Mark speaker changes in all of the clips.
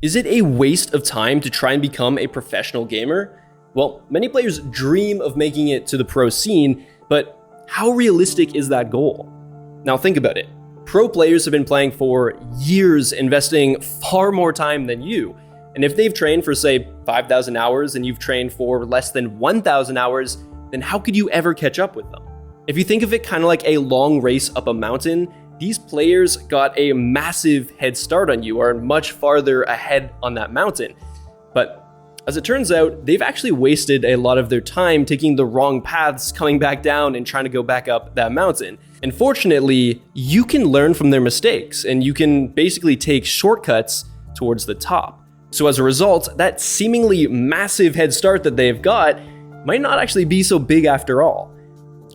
Speaker 1: Is it a waste of time to try and become a professional gamer? Well, many players dream of making it to the pro scene, but how realistic is that goal? Now think about it. Pro players have been playing for years, investing far more time than you. And if they've trained for, say, 5,000 hours and you've trained for less than 1,000 hours, then how could you ever catch up with them? If you think of it kind of like a long race up a mountain, these players got a massive head start on you, are much farther ahead on that mountain. But as it turns out, they've actually wasted a lot of their time taking the wrong paths, coming back down and trying to go back up that mountain. And fortunately, you can learn from their mistakes and you can basically take shortcuts towards the top. So as a result, that seemingly massive head start that they've got might not actually be so big after all.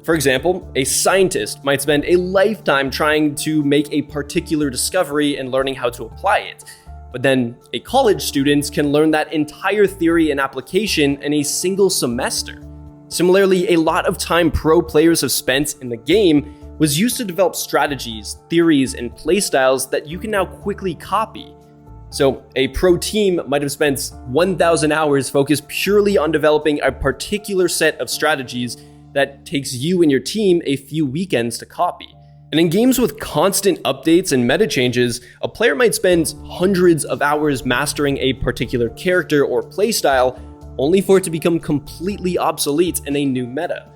Speaker 1: For example, a scientist might spend a lifetime trying to make a particular discovery and learning how to apply it. But then a college student can learn that entire theory and application in a single semester. Similarly, a lot of time pro players have spent in the game was used to develop strategies, theories, and playstyles that you can now quickly copy. So a pro team might have spent 1,000 hours focused purely on developing a particular set of strategies that takes you and your team a few weekends to copy. And in games with constant updates and meta changes, a player might spend hundreds of hours mastering a particular character or playstyle, only for it to become completely obsolete in a new meta.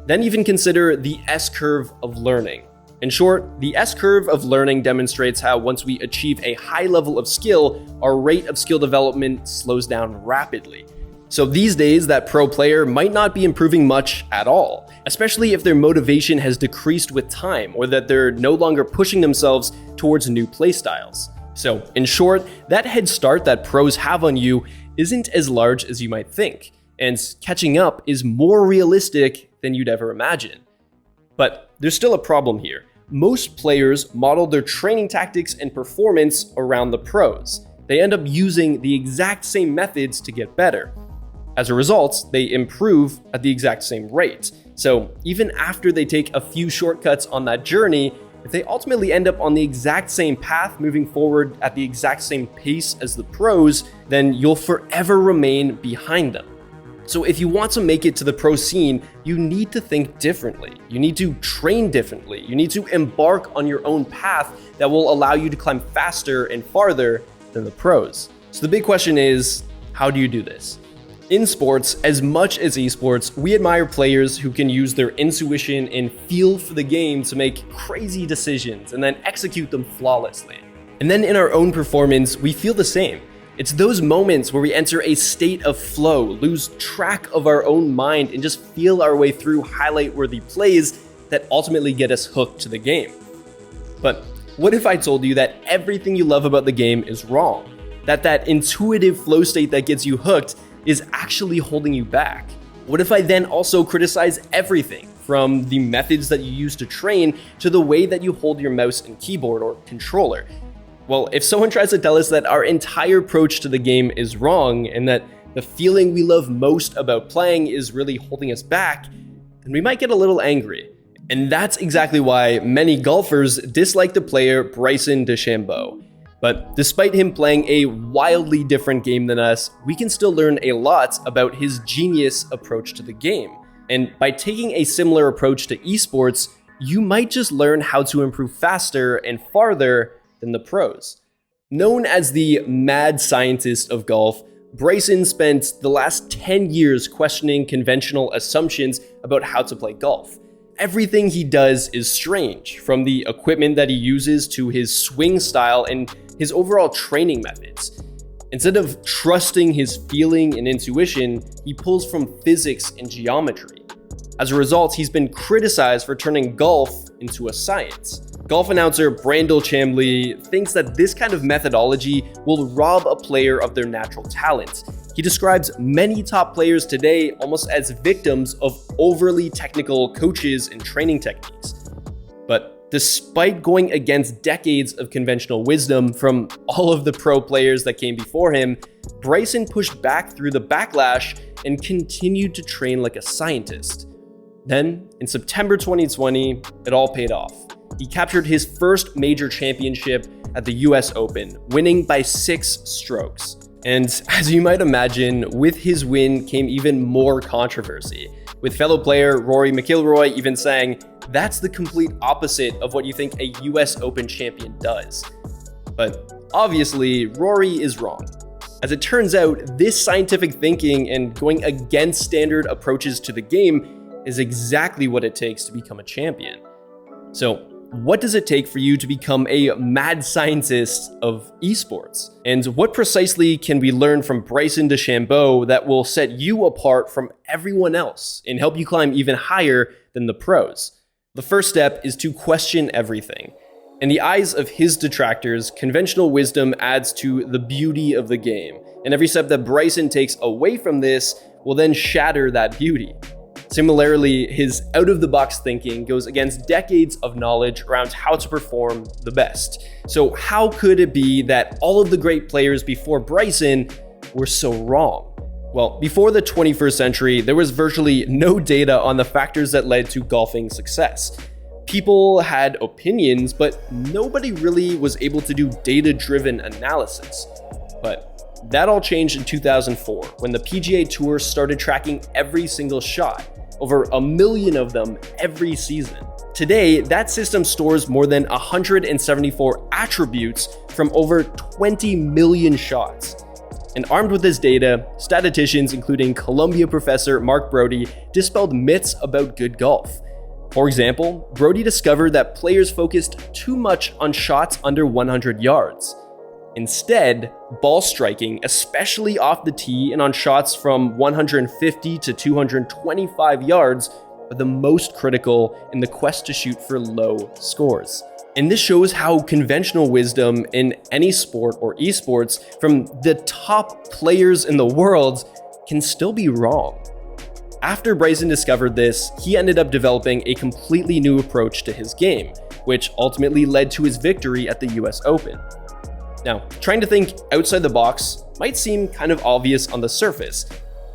Speaker 1: Then even consider the S-curve of learning. In short, the S-curve of learning demonstrates how once we achieve a high level of skill, our rate of skill development slows down rapidly. So these days, that pro player might not be improving much at all, especially if their motivation has decreased with time or that they're no longer pushing themselves towards new playstyles. So in short, that head start that pros have on you isn't as large as you might think, and catching up is more realistic than you'd ever imagine. But there's still a problem here. Most players model their training tactics and performance around the pros. They end up using the exact same methods to get better. As a result, they improve at the exact same rate. So even after they take a few shortcuts on that journey, if they ultimately end up on the exact same path moving forward at the exact same pace as the pros, then you'll forever remain behind them. So if you want to make it to the pro scene, you need to think differently. You need to train differently. You need to embark on your own path that will allow you to climb faster and farther than the pros. So the big question is, how do you do this? In sports, as much as esports, we admire players who can use their intuition and feel for the game to make crazy decisions and then execute them flawlessly. And then in our own performance, we feel the same. It's those moments where we enter a state of flow, lose track of our own mind, and just feel our way through highlight-worthy plays that ultimately get us hooked to the game. But what if I told you that everything you love about the game is wrong? That intuitive flow state that gets you hooked is actually holding you back? What if I then also criticize everything, from the methods that you use to train to the way that you hold your mouse and keyboard or controller? Well, if someone tries to tell us that our entire approach to the game is wrong and that the feeling we love most about playing is really holding us back, then we might get a little angry. And that's exactly why many golfers dislike the player Bryson DeChambeau. But despite him playing a wildly different game than us, we can still learn a lot about his genius approach to the game. And by taking a similar approach to esports, you might just learn how to improve faster and farther than the pros. Known as the mad scientist of golf, Bryson spent the last 10 years questioning conventional assumptions about how to play golf. Everything he does is strange, from the equipment that he uses to his swing style and his overall training methods. Instead of trusting his feeling and intuition, he pulls from physics and geometry. As a result, he's been criticized for turning golf into a science. Golf announcer Brandel Chambly thinks that this kind of methodology will rob a player of their natural talent. He describes many top players today almost as victims of overly technical coaches and training techniques. But despite going against decades of conventional wisdom from all of the pro players that came before him, Bryson pushed back through the backlash and continued to train like a scientist. Then, in September 2020, it all paid off. He captured his first major championship, at the US Open, winning by 6 strokes. And as you might imagine, with his win came even more controversy, with fellow player Rory McIlroy even saying, "That's the complete opposite of what you think a US Open champion does." But obviously, Rory is wrong. As it turns out, this scientific thinking and going against standard approaches to the game is exactly what it takes to become a champion. So, what does it take for you to become a mad scientist of esports? And what precisely can we learn from Bryson DeChambeau that will set you apart from everyone else and help you climb even higher than the pros? The first step is to question everything. In the eyes of his detractors, conventional wisdom adds to the beauty of the game, and every step that Bryson takes away from this will then shatter that beauty. Similarly, his out-of-the-box thinking goes against decades of knowledge around how to perform the best. So how could it be that all of the great players before Bryson were so wrong? Well, before the 21st century, there was virtually no data on the factors that led to golfing success. People had opinions, but nobody really was able to do data-driven analysis. But that all changed in 2004, when the PGA Tour started tracking every single shot, over 1 million of them every season. Today, that system stores more than 174 attributes from over 20 million shots. And armed with this data, statisticians including Columbia professor Mark Brody dispelled myths about good golf. For example, Brody discovered that players focused too much on shots under 100 yards. Instead, ball striking, especially off the tee and on shots from 150 to 225 yards, are the most critical in the quest to shoot for low scores. And this shows how conventional wisdom in any sport or esports from the top players in the world can still be wrong. After Bryson discovered this, he ended up developing a completely new approach to his game, which ultimately led to his victory at the US Open. Now, trying to think outside the box might seem kind of obvious on the surface,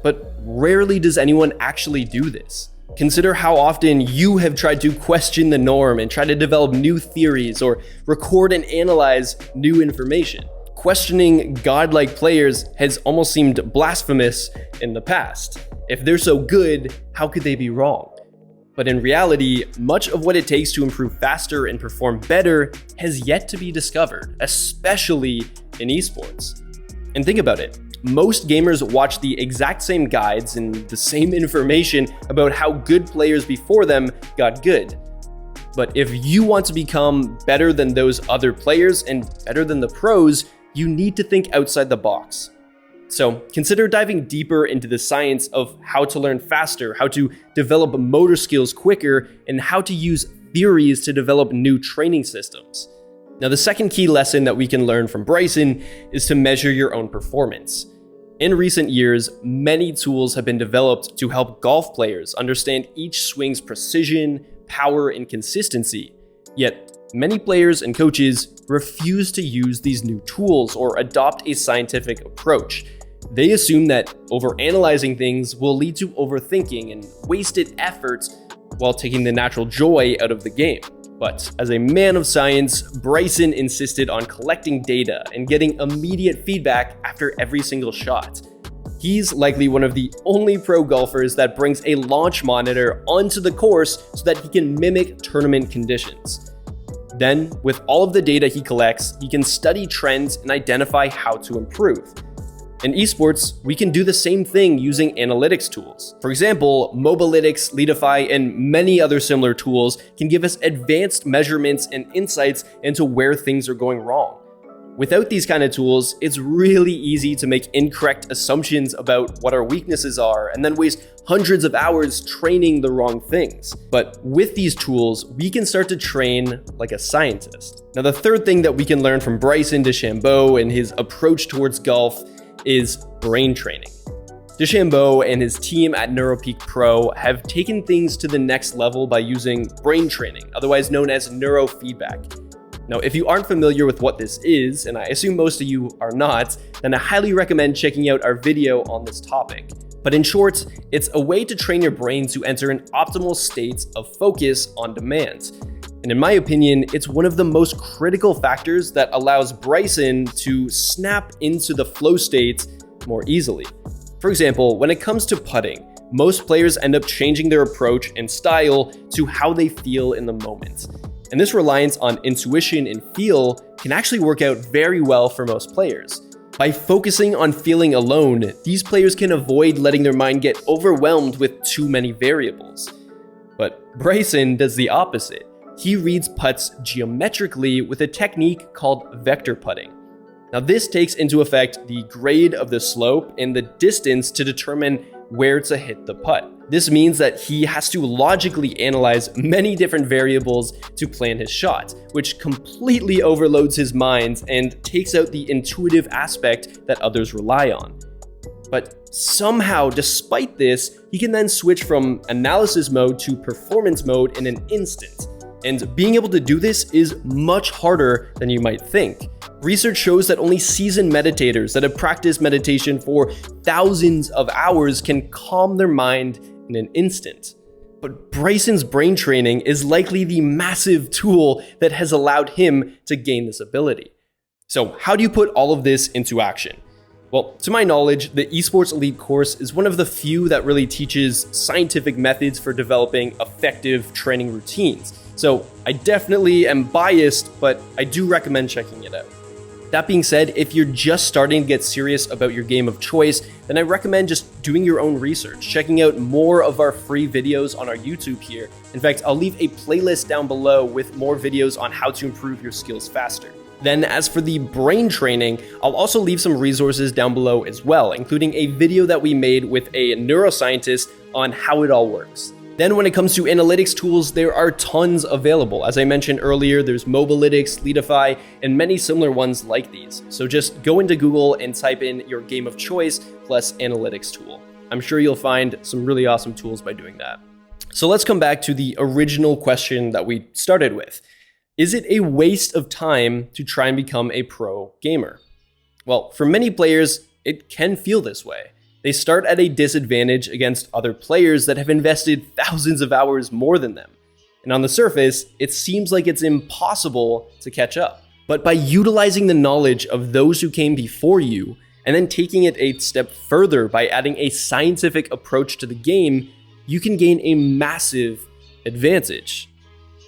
Speaker 1: but rarely does anyone actually do this. Consider how often you have tried to question the norm and try to develop new theories or record and analyze new information. Questioning godlike players has almost seemed blasphemous in the past. If they're so good, how could they be wrong? But in reality, much of what it takes to improve faster and perform better has yet to be discovered, especially in esports. And think about it. Most gamers watch the exact same guides and the same information about how good players before them got good. But if you want to become better than those other players and better than the pros, you need to think outside the box. So consider diving deeper into the science of how to learn faster, how to develop motor skills quicker, and how to use theories to develop new training systems. Now, the second key lesson that we can learn from Bryson is to measure your own performance. In recent years, many tools have been developed to help golf players understand each swing's precision, power, and consistency. Yet, many players and coaches refuse to use these new tools or adopt a scientific approach. They assume that overanalyzing things will lead to overthinking and wasted efforts while taking the natural joy out of the game. But as a man of science, Bryson insisted on collecting data and getting immediate feedback after every single shot. He's likely one of the only pro golfers that brings a launch monitor onto the course so that he can mimic tournament conditions. Then, with all of the data he collects, he can study trends and identify how to improve. In esports, we can do the same thing using analytics tools. For example, Mobalytics, Leadify, and many other similar tools can give us advanced measurements and insights into where things are going wrong. Without these kind of tools, it's really easy to make incorrect assumptions about what our weaknesses are and then waste hundreds of hours training the wrong things. But with these tools, we can start to train like a scientist. Now, the third thing that we can learn from Bryson DeChambeau and his approach towards golf is brain training. DeChambeau and his team at NeuroPeak Pro have taken things to the next level by using brain training, otherwise known as neurofeedback. Now, if you aren't familiar with what this is, and I assume most of you are not, then I highly recommend checking out our video on this topic. But in short, it's a way to train your brain to enter an optimal state of focus on demand. And in my opinion, it's one of the most critical factors that allows Bryson to snap into the flow states more easily. For example, when it comes to putting, most players end up changing their approach and style to how they feel in the moment. And this reliance on intuition and feel can actually work out very well for most players. By focusing on feeling alone, these players can avoid letting their mind get overwhelmed with too many variables. But Bryson does the opposite. He reads putts geometrically with a technique called vector putting. Now this takes into effect the grade of the slope and the distance to determine where to hit the putt. This means that he has to logically analyze many different variables to plan his shot, which completely overloads his mind and takes out the intuitive aspect that others rely on. But somehow, despite this, he can then switch from analysis mode to performance mode in an instant. And being able to do this is much harder than you might think. Research shows that only seasoned meditators that have practiced meditation for thousands of hours can calm their mind in an instant. But Bryson's brain training is likely the massive tool that has allowed him to gain this ability. So how do you put all of this into action? Well, to my knowledge, the Esports Elite course is one of the few that really teaches scientific methods for developing effective training routines. So I definitely am biased, but I do recommend checking it out. That being said, if you're just starting to get serious about your game of choice, then I recommend just doing your own research, checking out more of our free videos on our YouTube here. In fact, I'll leave a playlist down below with more videos on how to improve your skills faster. Then as for the brain training, I'll also leave some resources down below as well, including a video that we made with a neuroscientist on how it all works. Then when it comes to analytics tools, there are tons available. As I mentioned earlier, there's Mobalytics, Leadify, and many similar ones like these. So just go into Google and type in your game of choice plus analytics tool. I'm sure you'll find some really awesome tools by doing that. So let's come back to the original question that we started with. Is it a waste of time to try and become a pro gamer? Well, for many players, it can feel this way. They start at a disadvantage against other players that have invested thousands of hours more than them. And on the surface, it seems like it's impossible to catch up. But by utilizing the knowledge of those who came before you, and then taking it a step further by adding a scientific approach to the game, you can gain a massive advantage.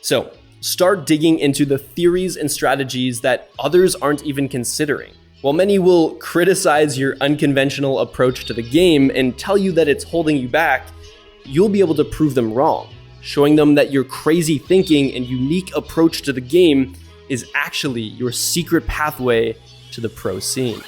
Speaker 1: So, start digging into the theories and strategies that others aren't even considering. While many will criticize your unconventional approach to the game and tell you that it's holding you back, you'll be able to prove them wrong, showing them that your crazy thinking and unique approach to the game is actually your secret pathway to the pro scene.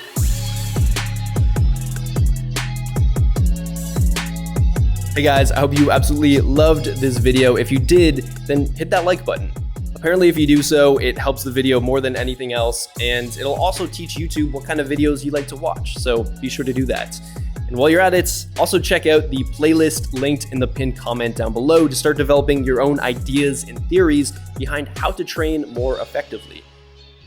Speaker 1: Hey guys, I hope you absolutely loved this video. If you did, then hit that like button. Apparently, if you do so, it helps the video more than anything else, and it'll also teach YouTube what kind of videos you like to watch, so be sure to do that. And while you're at it, also check out the playlist linked in the pinned comment down below to start developing your own ideas and theories behind how to train more effectively.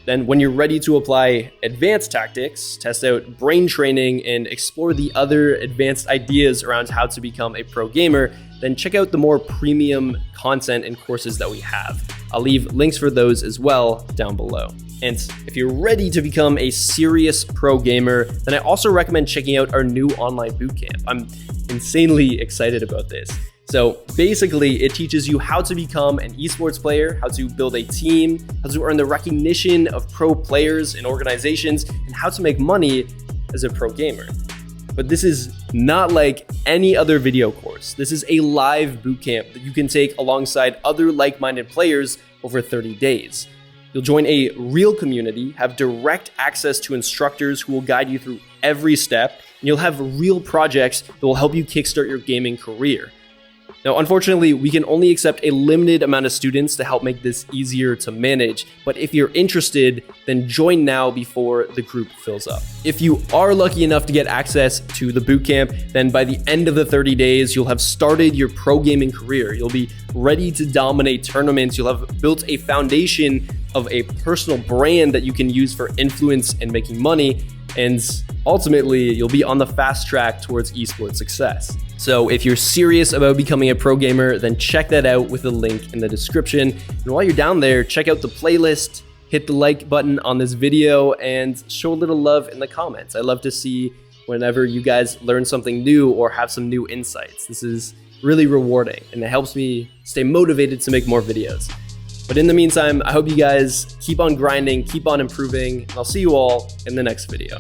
Speaker 1: Then when you're ready to apply advanced tactics, test out brain training, and explore the other advanced ideas around how to become a pro gamer, then check out the more premium content and courses that we have. I'll leave links for those as well down below. And if you're ready to become a serious pro gamer, then I also recommend checking out our new online bootcamp. I'm insanely excited about this. So basically, it teaches you how to become an esports player, how to build a team, how to earn the recognition of pro players and organizations, and how to make money as a pro gamer. But this is not like any other video course. This is a live bootcamp that you can take alongside other like-minded players over 30 days. You'll join a real community, have direct access to instructors who will guide you through every step, and you'll have real projects that will help you kickstart your gaming career. Now, unfortunately, we can only accept a limited amount of students to help make this easier to manage, but if you're interested, then join now before the group fills up. If you are lucky enough to get access to the bootcamp, then by the end of the 30 days, you'll have started your pro gaming career. You'll be ready to dominate tournaments. You'll have built a foundation of a personal brand that you can use for influence and making money. and ultimately you'll be on the fast track towards esports success. So if you're serious about becoming a pro gamer, then check that out with the link in the description. And while you're down there, check out the playlist, hit the like button on this video, and show a little love in the comments. I love to see whenever you guys learn something new or have some new insights. This is really rewarding, and it helps me stay motivated to make more videos. But in the meantime, I hope you guys keep on grinding, keep on improving, and I'll see you all in the next video.